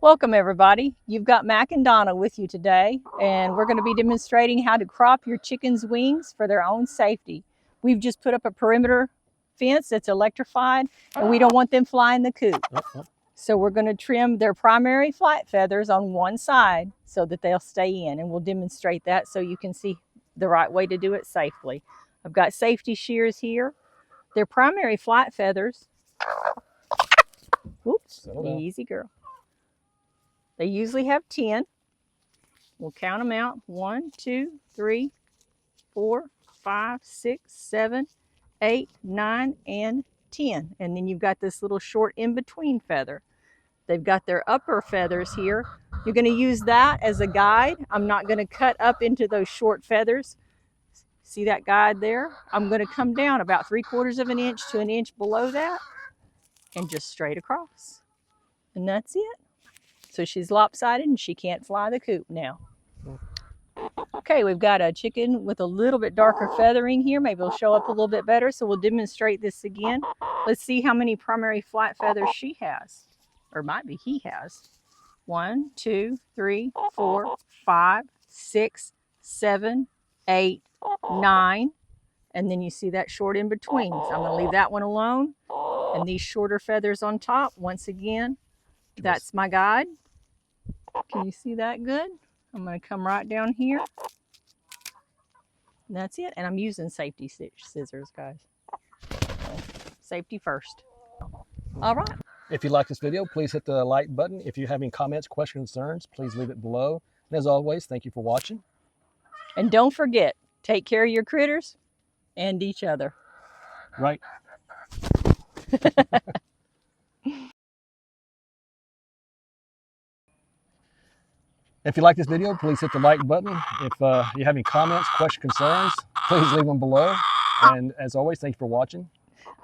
Welcome everybody. You've got Mac and Donna with you today, and we're going to be demonstrating how to crop your chickens' wings for their own safety. We've just put up a perimeter fence that's electrified, and we don't want them flying the coop. So we're going to trim their primary flight feathers on one side so that they'll stay in, and we'll demonstrate that so you can see the right way to do it safely. I've got safety shears here. Their primary flight feathers, whoops, easy girl. They usually have 10. We'll count them out. 1, 2, 3, 4, 5, 6, 7, 8, 9, and 10. And then you've got this little short in-between feather. They've got their upper feathers here. You're going to use that as a guide. I'm not going to cut up into those short feathers. See that guide there? I'm going to come down about 3/4 of an inch to an inch below that and just straight across. And that's it. So she's lopsided and she can't fly the coop now. Okay, we've got a chicken with a little bit darker feathering here. Maybe it'll show up a little bit better. So we'll demonstrate this again. Let's see how many primary flight feathers she has. Or might be he has. 1, 2, 3, 4, 5, 6, 7, 8, 9. And then you see that short in between. So I'm going to leave that one alone. And these shorter feathers on top, once again, that's my guide. Can you see that good? I'm going to come right down here. And that's it. And I'm using safety scissors, guys. So, safety first. All right. If you like this video, please hit the like button. If you have any comments, questions, concerns, please leave it below. And as always, thank you for watching. And don't forget, take care of your critters and each other. Right. If you like this video, please hit the like button. If you have any comments, questions, concerns, please leave them below. And as always, thank you for watching.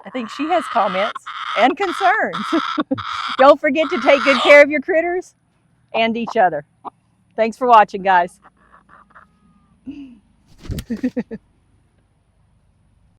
I think she has comments and concerns. Don't forget to take good care of your critters and each other. Thanks for watching, guys.